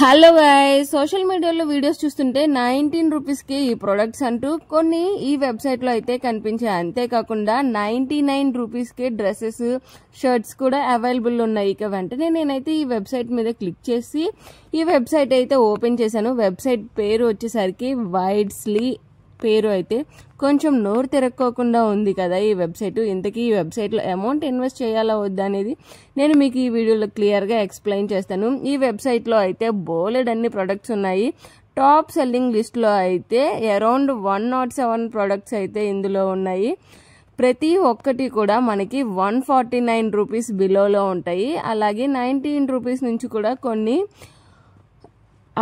Hello guys, social మీడియాలో videos చూస్తుంటే 19 రూపీస్కి ఈ ప్రొడక్ట్స్ అంటూ కొన్ని ఈ వెబ్సైట్లో అయితే కనిపించాయి. అంతేకాకుండా 99 రూపీస్కి డ్రెస్సెస్, షర్ట్స్ కూడా అవైలబుల్ ఉన్నాయి. ఇక వెంటనే నేనైతే ఈ వెబ్సైట్ మీద క్లిక్ చేసి ఈ వెబ్సైట్ అయితే ఓపెన్ చేశాను. వెబ్సైట్ పేరు వచ్చేసరికి వైడ్స్లీ పేరు అయితే కొంచెం నోరు తిరక్కోకుండా ఉంది కదా ఈ వెబ్సైట్. ఇంతకీ ఈ వెబ్సైట్లో అమౌంట్ ఇన్వెస్ట్ చేయాలా వద్దా అనేది నేను మీకు ఈ వీడియోలో క్లియర్గా ఎక్స్ప్లెయిన్ చేస్తాను. ఈ వెబ్సైట్లో అయితే బోలెడ్ అన్ని ప్రొడక్ట్స్ ఉన్నాయి. టాప్ సెల్లింగ్ లిస్ట్లో అయితే అరౌండ్ 107 ప్రొడక్ట్స్ అయితే ఇందులో ఉన్నాయి. ప్రతి ఒక్కటి కూడా మనకి 149 రూపీస్ బిలోలో ఉంటాయి. అలాగే 19 రూపీస్ నుంచి కూడా కొన్ని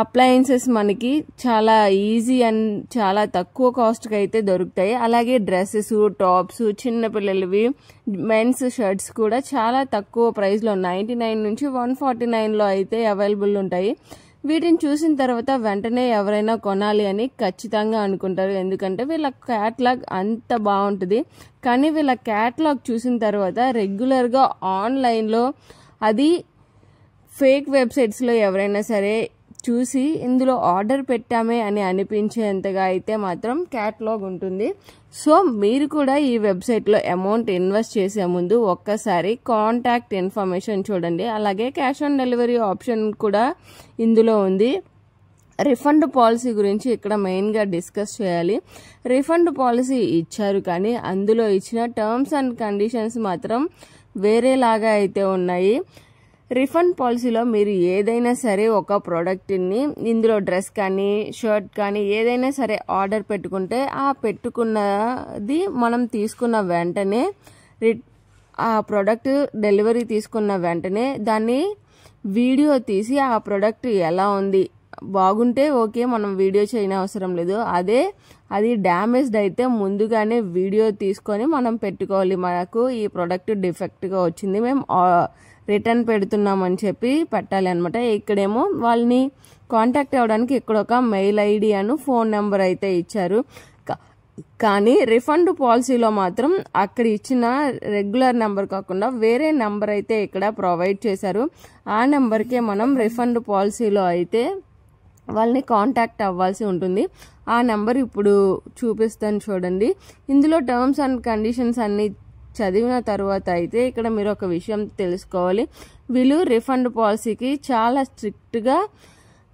అప్లయన్సెస్ మనకి చాలా ఈజీ అండ్ చాలా తక్కువ కాస్ట్కి అయితే దొరుకుతాయి. అలాగే డ్రెస్సెస్, టాప్స్, చిన్నపిల్లలవి, మెన్స్ షర్ట్స్ కూడా చాలా తక్కువ ప్రైస్లో 99 నుంచి 149లో అయితే అవైలబుల్ ఉంటాయి. వీటిని చూసిన తర్వాత వెంటనే ఎవరైనా కొనాలి అని ఖచ్చితంగా అనుకుంటారు. ఎందుకంటే వీళ్ళ క్యాటలాగ్ అంత బాగుంటుంది. కానీ వీళ్ళ క్యాటలాగ్ చూసిన తర్వాత రెగ్యులర్గా ఆన్లైన్లో అది ఫేక్ వెబ్సైట్స్లో ఎవరైనా సరే చూసి ఇందులో ఆర్డర్ పెట్టామే అని అనిపించేంతగా అయితే మాత్రం క్యాటలాగ్ ఉంటుంది. సో మీరు కూడా ఈ వెబ్సైట్లో అమౌంట్ ఇన్వెస్ట్ చేసే ముందు ఒక్కసారి కాంటాక్ట్ ఇన్ఫర్మేషన్ చూడండి. అలాగే క్యాష్ ఆన్ డెలివరీ ఆప్షన్ కూడా ఇందులో ఉంది. రిఫండ్ పాలసీ గురించి ఇక్కడ మెయిన్గా డిస్కస్ చేయాలి. రిఫండ్ పాలసీ ఇచ్చారు, కానీ అందులో ఇచ్చిన టర్మ్స్ అండ్ కండిషన్స్ మాత్రం వేరేలాగా అయితే ఉన్నాయి. రిఫండ్ పాలసీలో మీరు ఏదైనా సరే ఒక ప్రోడక్ట్ని, ఇందులో డ్రెస్ కానీ షర్ట్ కానీ ఏదైనా సరే ఆర్డర్ పెట్టుకుంటే ఆ పెట్టుకున్నది మనం తీసుకున్న వెంటనే ఆ ప్రోడక్ట్ డెలివరీ తీసుకున్న వెంటనే దాన్ని వీడియో తీసి ఆ ప్రోడక్ట్ ఎలా ఉంది, బాగుంటే ఓకే, మనం వీడియో చేయని అవసరం లేదు. అది డ్యామేజ్డ్ అయితే ముందుగానే వీడియో తీసుకొని మనం పెట్టుకోవాలి. మనకు ఈ ప్రోడక్ట్ డిఫెక్ట్గా వచ్చింది, మేము రిటర్న్ పెడుతున్నామని చెప్పి పెట్టాలి అనమాట. ఇక్కడేమో వాళ్ళని కాంటాక్ట్ అవ్వడానికి ఇక్కడ ఒక మెయిల్ ఐడి అను ఫోన్ నెంబర్ అయితే ఇచ్చారు. కానీ రిఫండ్ పాలసీలో మాత్రం అక్కడ ఇచ్చిన రెగ్యులర్ నెంబర్ కాకుండా వేరే నెంబర్ అయితే ఇక్కడ ప్రొవైడ్ చేశారు. ఆ నెంబర్కే మనం రిఫండ్ పాలసీలో అయితే వాళ్ళని కాంటాక్ట్ అవ్వాల్సి ఉంటుంది. ఆ నెంబర్ ఇప్పుడు చూపిస్తాను చూడండి. ఇందులో టర్మ్స్ అండ్ కండిషన్స్ అన్ని చదివిన తర్వాత అయితే ఇక్కడ మీరు ఒక విషయం తెలుసుకోవాలి. వీళ్ళు రిఫండ్ పాలసీకి చాలా స్ట్రిక్ట్గా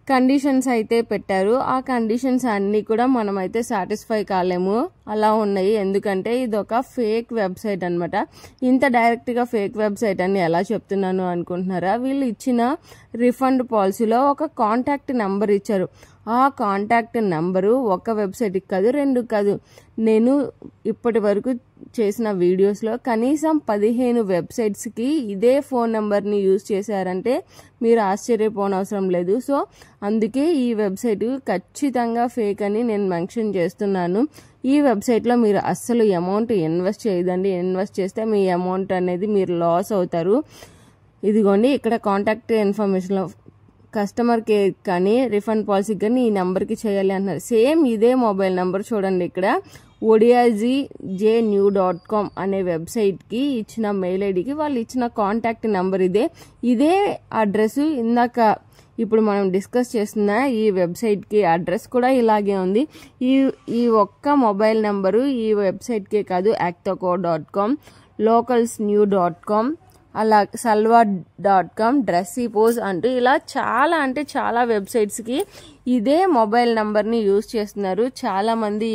కండిషన్స్ అయితే పెట్టారు. ఆ కండిషన్స్ అన్నీ కూడా మనమైతే సాటిస్ఫై కాలేము, అలా ఉన్నాయి. ఎందుకంటే ఇది ఒక ఫేక్ వెబ్సైట్ అనమాట. ఇంత డైరెక్ట్గా ఫేక్ వెబ్సైట్ అని ఎలా చెప్తున్నాను అనుకుంటున్నారా? వీళ్ళు ఇచ్చిన రిఫండ్ పాలసీలో ఒక కాంటాక్ట్ నెంబర్ ఇచ్చారు. ఆ కాంటాక్ట్ నెంబరు ఒక వెబ్సైట్కి కాదు, 2 కాదు, నేను ఇప్పటి వరకు చేసిన వీడియోస్లో కనీసం 15 వెబ్సైట్స్కి ఇదే ఫోన్ నెంబర్ని యూజ్ చేశారంటే మీరు ఆశ్చర్యపోనవసరం లేదు. సో అందుకే ఈ వెబ్సైట్ ఖచ్చితంగా ఫేక్ అని నేను మెన్షన్ చేస్తున్నాను. ఈ వెబ్సైట్లో మీరు అస్సలు అమౌంట్ ఇన్వెస్ట్ చేయదండి. ఇన్వెస్ట్ చేస్తే మీ అమౌంట్ అనేది మీరు లాస్ అవుతారు. ఇదిగోండి, ఇక్కడ కాంటాక్ట్ ఇన్ఫర్మేషన్లో కస్టమర్ కేర్ కానీ రిఫండ్ పాలసీకి కానీ ఈ నెంబర్కి చేయాలి అంటున్నారు. సేమ్ ఇదే మొబైల్ నెంబర్ చూడండి, ఇక్కడ odiajnew.com అనే వెబ్సైట్కి ఇచ్చిన మెయిల్ ఐడికి వాళ్ళు ఇచ్చిన కాంటాక్ట్ నెంబర్ ఇదే అడ్రస్. ఇందాక ఇప్పుడు మనం డిస్కస్ చేస్తున్న ఈ వెబ్సైట్కి అడ్రస్ కూడా ఇలాగే ఉంది. ఈ ఒక్క మొబైల్ నెంబరు ఈ వెబ్సైట్కే కాదు, actoco.com, localsnew.com, అలా salwa.com, dressipose అంటూ ఇలా చాలా అంటే చాలా వెబ్సైట్స్కి ఇదే మొబైల్ నెంబర్ని యూజ్ చేస్తున్నారు. చాలామంది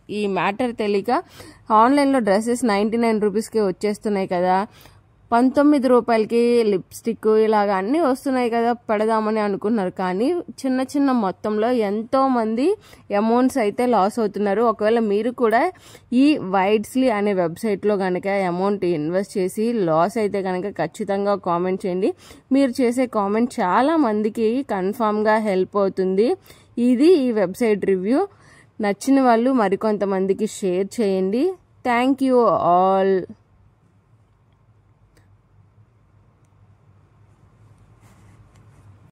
ఈ మ్యాటర్ తెలియక ఆన్లైన్లో డ్రెస్సెస్ 99 రూపీస్కి వచ్చేస్తున్నాయి కదా, 19 రూపాయలకి లిప్స్టిక్ ఇలాగ అన్నీ వస్తున్నాయి కదా, పెడదామని అనుకున్నారు. కానీ చిన్న చిన్న మొత్తంలో ఎంతో మంది అమౌంట్స్ అయితే లాస్ అవుతున్నారు. ఒకవేళ మీరు కూడా ఈ వైడ్స్లీ అనే వెబ్సైట్లో కనుక అమౌంట్ ఇన్వెస్ట్ చేసి లాస్ అయితే కనుక ఖచ్చితంగా కామెంట్ చేయండి. మీరు చేసే కామెంట్ చాలా మందికి కన్ఫామ్గా హెల్ప్ అవుతుంది. ఇది ఈ వెబ్సైట్ రివ్యూ. నచ్చిన వాళ్ళు మరికొంతమందికి షేర్ చేయండి. Thank you all.